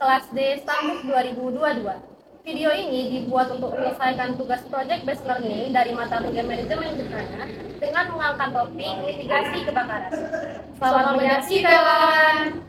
kelas D Stambuk 2022. Video ini dibuat untuk menyelesaikan tugas Project Based Learning dari mata kuliah manajemen bencana dengan mengangkat topik mitigasi kebakaran. Selamat menyaksikan.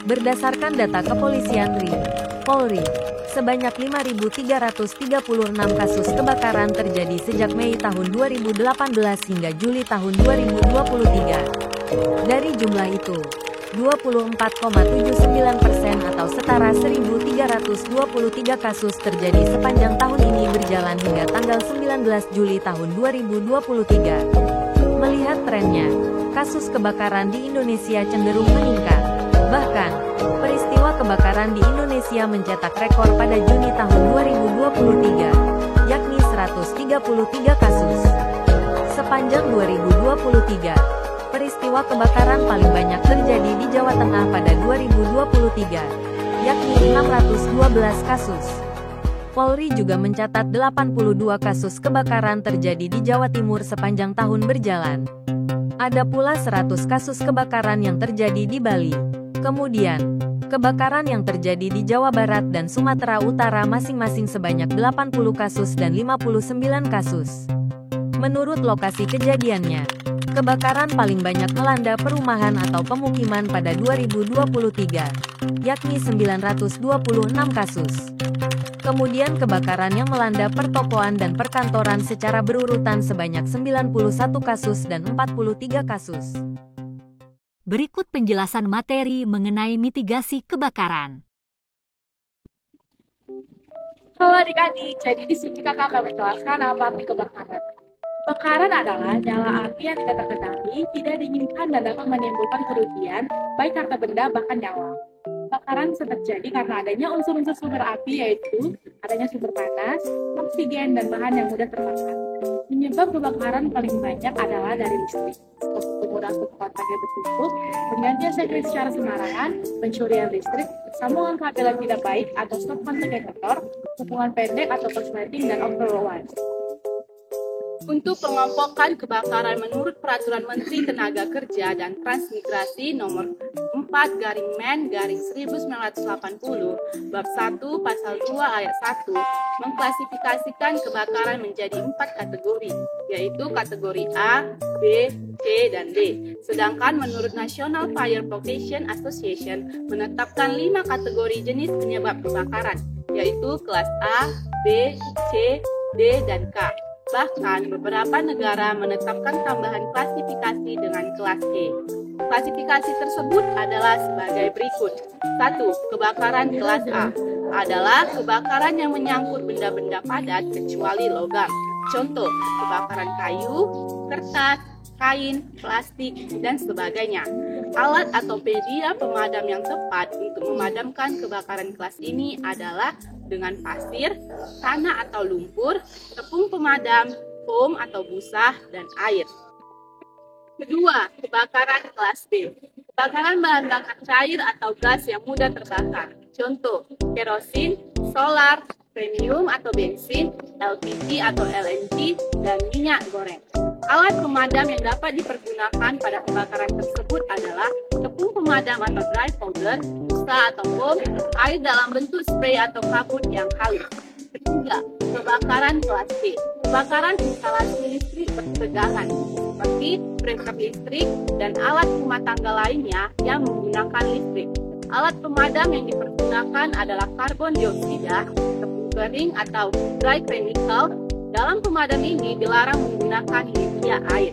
Berdasarkan data Kepolisian RI, Polri, sebanyak 5.336 kasus kebakaran terjadi sejak Mei tahun 2018 hingga Juli tahun 2023. Dari jumlah itu, 24,79% atau setara 1.323 kasus terjadi sepanjang tahun ini berjalan hingga tanggal 19 Juli tahun 2023. Melihat trennya, kasus kebakaran di Indonesia cenderung meningkat. Bahkan, peristiwa kebakaran di Indonesia mencetak rekor pada Juni tahun 2023, yakni 133 kasus. Sepanjang 2023, peristiwa kebakaran paling banyak terjadi di Jawa Tengah pada 2023, yakni 612 kasus. Polri juga mencatat 82 kasus kebakaran terjadi di Jawa Timur sepanjang tahun berjalan. Ada pula 100 kasus kebakaran yang terjadi di Bali. Kemudian, kebakaran yang terjadi di Jawa Barat dan Sumatera Utara masing-masing sebanyak 80 kasus dan 59 kasus. Menurut lokasi kejadiannya, kebakaran paling banyak melanda perumahan atau pemukiman pada 2023, yakni 926 kasus. Kemudian kebakaran yang melanda pertokoan dan perkantoran secara berurutan sebanyak 91 kasus dan 43 kasus. Berikut penjelasan materi mengenai mitigasi kebakaran. Halo adik-adik, jadi di sini kakak akan menjelaskan apa arti kebakaran. Kebakaran adalah nyala api yang tidak terkendali, tidak diinginkan dan dapat menimbulkan kerugian, baik harta benda bahkan nyawa. Kebakaran bisa terjadi karena adanya unsur-unsur sumber api yaitu adanya sumber panas, oksigen, dan bahan yang mudah terbakar. Penyebab kebakaran paling banyak adalah dari listrik, penggunaan kekuatan yang bertumpuk, penggantian sekret secara sembarangan, pencurian listrik, sambungan kabel yang tidak baik atau stop kontak yang kotor, hubungan pendek atau korsleting, dan overload. Untuk pengelompokan kebakaran menurut Peraturan Menteri Tenaga Kerja dan Transmigrasi Nomor 4/Men/1980, Bab 1 Pasal 2 Ayat 1, mengklasifikasikan kebakaran menjadi 4 kategori, yaitu kategori A, B, C, dan D. Sedangkan menurut National Fire Protection Association menetapkan 5 kategori jenis penyebab kebakaran, yaitu kelas A, B, C, D, dan K. Bahkan, beberapa negara menetapkan tambahan klasifikasi dengan kelas E. Klasifikasi tersebut adalah sebagai berikut. 1. Kebakaran kelas A adalah kebakaran yang menyangkut benda-benda padat kecuali logam. Contoh, kebakaran kayu, kertas, kain, plastik, dan sebagainya. Alat atau media pemadam yang tepat untuk memadamkan kebakaran kelas ini adalah dengan pasir, tanah atau lumpur, tepung pemadam, foam atau busa, dan air. Kedua, kebakaran kelas B. Kebakaran bahan bakar cair atau gas yang mudah terbakar. Contoh, kerosin, solar, premium atau bensin, LPG atau LNG, dan minyak goreng. Alat pemadam yang dapat dipergunakan pada kebakaran tersebut adalah tepung pemadam atau dry powder, busa atau foam, air dalam bentuk spray atau kabut yang halus. Ketiga, kebakaran kelas C. Kebakaran instalasi listrik bertegangan, seperti breaker listrik dan alat rumah tangga lainnya yang menggunakan listrik. Alat pemadam yang dipergunakan adalah karbon dioksida, tepung kering atau dry chemical. Dalam pemadam ini dilarang menggunakan media air.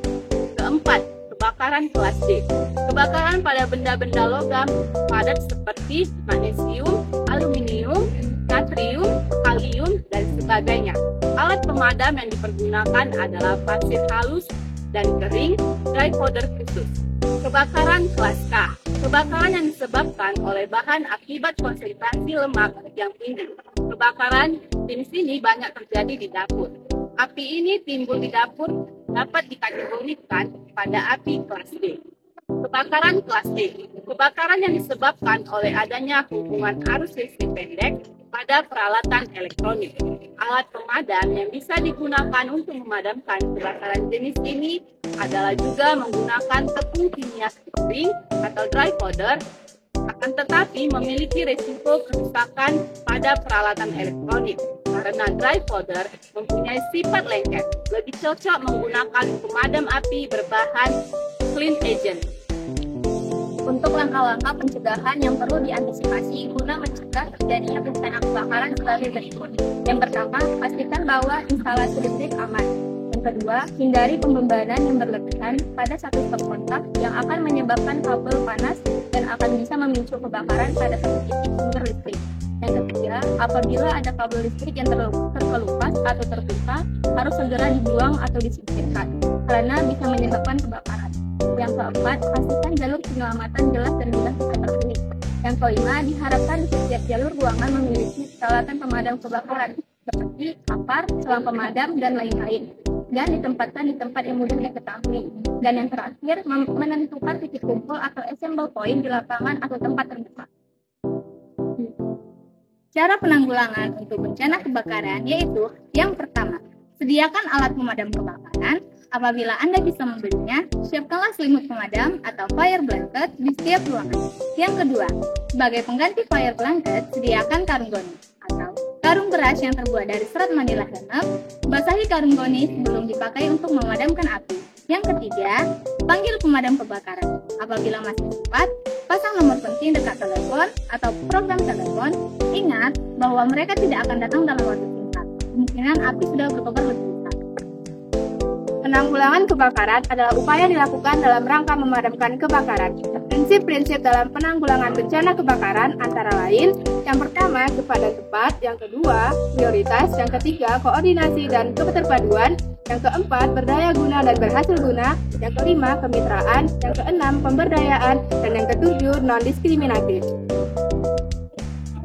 Keempat, kebakaran kebakaran kelas D. Kebakaran pada benda-benda logam padat seperti magnesium, aluminium, natrium, kalium, dan sebagainya. Alat pemadam yang dipergunakan adalah pasir halus dan kering, dry powder khusus. Kebakaran kelas K. Kebakaran yang disebabkan oleh bahan akibat konsentrasi lemak yang tinggi. Kebakaran jenis ini banyak terjadi di dapur. Api ini timbul di dapur dapat dikategorikan pada api kelas D. Kebakaran kelas D. Kebakaran yang disebabkan oleh adanya hubungan arus listrik pendek pada peralatan elektronik. Alat pemadam yang bisa digunakan untuk memadamkan kebakaran jenis ini adalah juga menggunakan tepung kimia kering atau dry powder, akan tetapi memiliki risiko kerusakan pada peralatan elektronik. Karena dry powder mempunyai sifat lengket, lebih cocok menggunakan pemadam api berbahan clean agent. Untuk langkah-langkah pencegahan yang perlu diantisipasi guna mencegah terjadinya bencana kebakaran sebagai berikut. Yang pertama, pastikan bahwa instalasi listrik aman. Yang kedua, hindari pembebanan yang berlebihan pada satu stop kontak yang akan menyebabkan kabel panas dan akan bisa memicu kebakaran pada satu titik sumber listrik. Yang ketiga, apabila ada kabel listrik yang terkelupas atau terbuka, harus segera dibuang atau disingkirkan, karena bisa menyebabkan kebakaran. Yang keempat, pastikan jalur penyelamatan jelas dan mudah terlihat. Yang kelima, diharapkan setiap jalur ruangan memiliki peralatan pemadam kebakaran seperti kapar, selang pemadam, dan lain-lain, dan ditempatkan di tempat yang mudah diketahui. Dan yang terakhir, menentukan titik kumpul atau assemble point di lapangan atau tempat terbuka. Cara penanggulangan untuk bencana kebakaran yaitu yang pertama, sediakan alat pemadam kebakaran. Apabila Anda bisa membelinya, siapkanlah selimut pemadam atau fire blanket di setiap ruangan. Yang kedua, sebagai pengganti fire blanket, sediakan karung goni atau karung beras yang terbuat dari serat Manila hennep. Basahi karung goni sebelum dipakai untuk memadamkan api. Yang ketiga, panggil pemadam kebakaran. Apabila masih sempat, pasang nomor penting dekat telepon atau program telepon. Ingat bahwa mereka tidak akan datang dalam waktu singkat. Kemungkinan api sudah berkobar lebih besar. Penanggulangan kebakaran adalah upaya dilakukan dalam rangka memadamkan kebakaran. Prinsip-prinsip dalam penanggulangan bencana kebakaran antara lain, yang pertama, kepadatan tepat, yang kedua, prioritas, yang ketiga, koordinasi dan keterpaduan, yang keempat, berdaya guna dan berhasil guna, yang kelima, kemitraan, yang keenam, pemberdayaan, dan yang ketujuh, non-diskriminatif.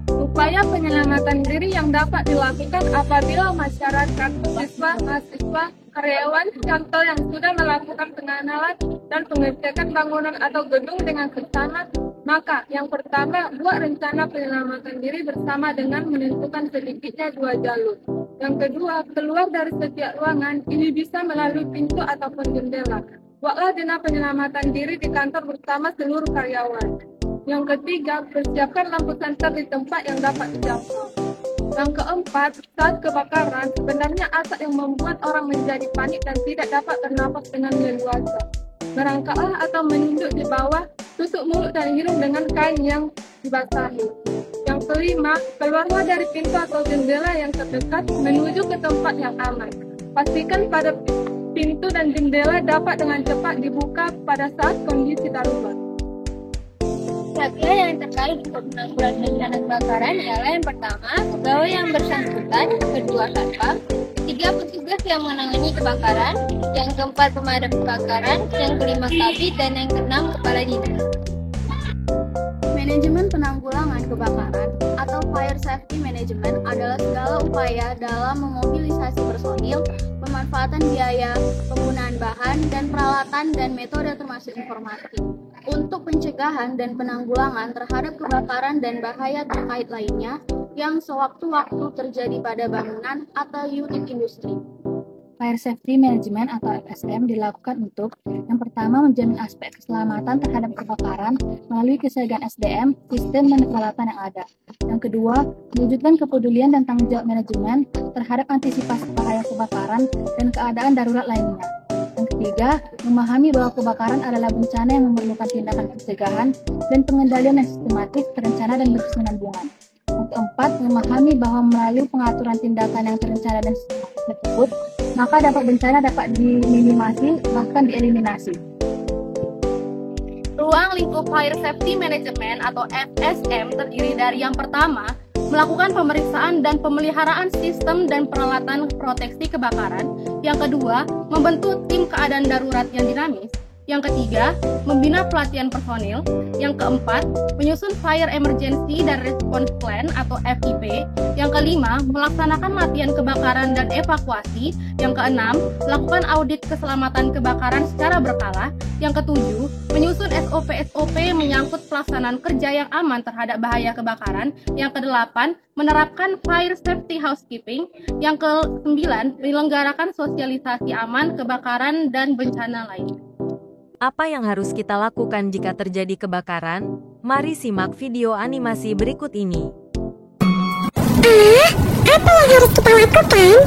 Upaya penyelamatan diri yang dapat dilakukan apabila masyarakat, siswa, mahasiswa, karyawan, kantor yang sudah melakukan pengenalan dan pengecekan bangunan atau gedung dengan seksama, maka yang pertama, buat rencana penyelamatan diri bersama dengan menentukan sedikitnya 2 jalur. Yang kedua, keluar dari setiap ruangan, ini bisa melalui pintu ataupun jendela. Buatlah zona penyelamatan diri di kantor bersama seluruh karyawan. Yang ketiga, persiapkan lampu senter di tempat yang dapat dijangkau. Yang keempat, saat kebakaran, sebenarnya asap yang membuat orang menjadi panik dan tidak dapat bernapas dengan leluasa. Merangkaklah atau menunduk di bawah, tutup mulut dan hidung dengan kain yang dibasahi. Yang kelima, keluarlah dari pintu atau jendela yang terdekat menuju ke tempat yang aman. Pastikan pada pintu dan jendela dapat dengan cepat dibuka pada saat kondisi darurat. Kira-kira yang terkait untuk penanggulangan bencana kebakaran ialah yang pertama, pegawai yang bersangkutan, kedua satpam, ketiga petugas yang menangani kebakaran, yang keempat pemadam kebakaran, yang kelima kabit, dan yang keenam kepala dinas. Manajemen penanggulangan kebakaran atau fire safety management adalah segala upaya dalam memobilisasi personil, pemanfaatan biaya, penggunaan bahan dan peralatan dan metode termasuk informasi untuk pencegahan dan penanggulangan terhadap kebakaran dan bahaya terkait lainnya yang sewaktu-waktu terjadi pada bangunan atau unit industri. Fire Safety Management atau FSM dilakukan untuk yang pertama menjamin aspek keselamatan terhadap kebakaran melalui kesiagaan SDM, sistem dan peralatan yang ada. Yang kedua, mewujudkan kepedulian dan tanggung jawab manajemen terhadap antisipasi bahaya kebakaran dan keadaan darurat lainnya. Yang ketiga, memahami bahwa kebakaran adalah bencana yang memerlukan tindakan pencegahan dan pengendalian yang sistematis, terencana dan berkesinambungan. Yang keempat, memahami bahwa melalui pengaturan tindakan yang terencana dan sistematis tersebut, maka dampak bencana dapat diminimasi bahkan dieliminasi. Ruang lingkup Fire Safety Management atau FSM terdiri dari yang pertama, melakukan pemeriksaan dan pemeliharaan sistem dan peralatan proteksi kebakaran. Yang kedua, membentuk tim keadaan darurat yang dinamis. Yang ketiga, membina pelatihan personil. Yang keempat, menyusun Fire Emergency dan Response Plan atau FIP. Yang kelima, melaksanakan latihan kebakaran dan evakuasi. Yang keenam, melakukan audit keselamatan kebakaran secara berkala. Yang ketujuh, menyusun SOP-SOP menyangkut pelaksanaan kerja yang aman terhadap bahaya kebakaran. Yang kedelapan, menerapkan Fire Safety Housekeeping. Yang kesembilan, menyelenggarakan sosialisasi aman kebakaran dan bencana lainnya. Apa yang harus kita lakukan jika terjadi kebakaran? Mari simak video animasi berikut ini. Apa yang harus kita lakukan?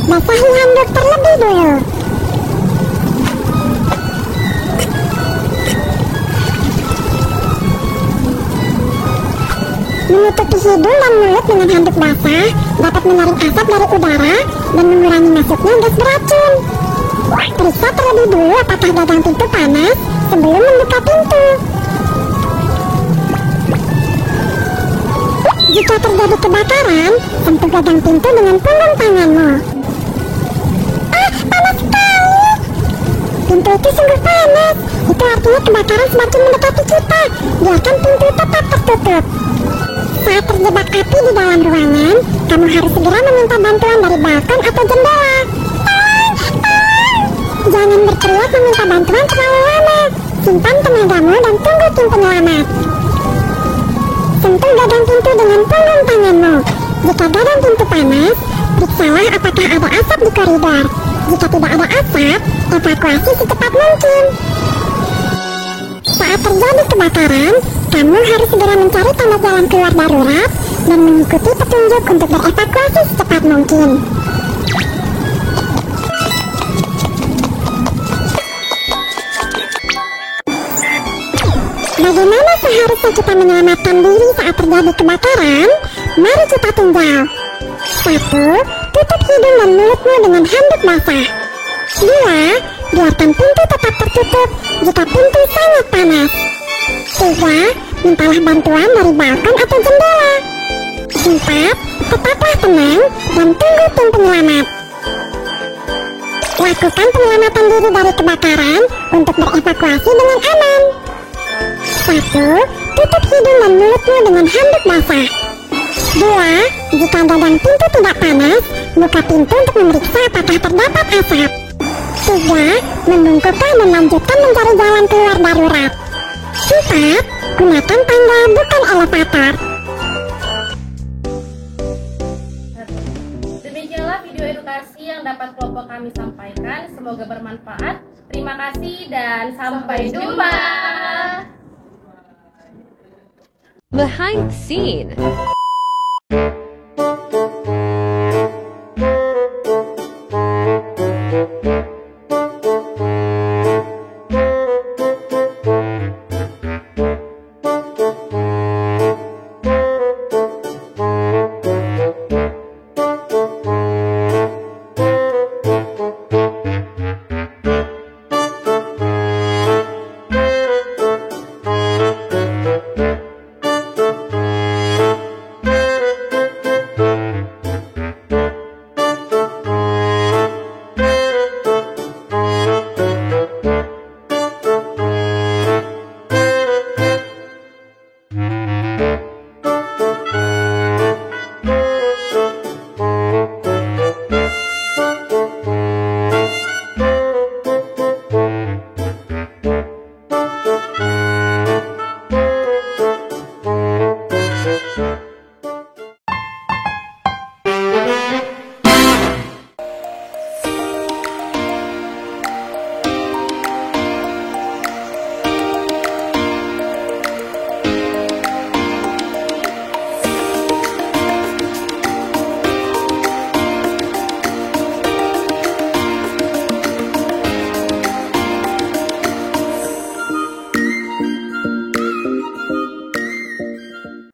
Basahi handuk terlebih dulu. Menutupi hidung dan mulut dengan handuk basah dapat menyaring asap dari udara dan mengurangi masuknya gas beracun. Periksa terlebih dulu apakah gagang pintu panas sebelum membuka pintu. Jika terjadi kebakaran, sentuh gagang pintu dengan punggung tanganmu. Panas sekali! Pintu itu sungguh panas. Itu artinya kebakaran semakin mendekati kita. Biarkan pintu tetap tertutup. Saat terjebak api di dalam ruangan, kamu harus segera meminta bantuan dari balkon atau jendela. Jangan berteriak meminta bantuan terlalu lama. Simpan tenagamu dan tunggu tim penyelamat. Sentuh gagang pintu dengan punggung tanganmu. Jika gagang pintu panas, periksalah apakah ada asap di koridor. Jika tidak ada asap, evakuasi secepat mungkin. Saat terjadi kebakaran, kamu harus segera mencari tanda jalan keluar darurat dan mengikuti petunjuk untuk berevakuasi secepat mungkin. Bagaimana seharusnya kita menyelamatkan diri saat terjadi kebakaran? Mari kita tinjau. 1. Tutup hidung dan mulutmu dengan handuk basah. 2. Biarkan pintu tetap tertutup jika pintu sangat panas. 3. Mintalah bantuan dari balkon atau jendela. 4. Tetaplah tenang dan tunggu tim penyelamat. Lakukan penyelamatan diri dari kebakaran untuk berevakuasi dengan aman. 1. Tutup hidung dan mulutmu dengan handuk basah. 2. Jika gagang pintu tidak panas, buka pintu untuk memeriksa apakah terdapat asap. 3. Membungkuklah dan lanjutkan mencari jalan keluar darurat. 4. Gunakan tangga bukan elevator. Demikianlah video edukasi yang dapat kelompok kami sampaikan. Semoga bermanfaat. Terima kasih dan sampai jumpa. Behind the scene.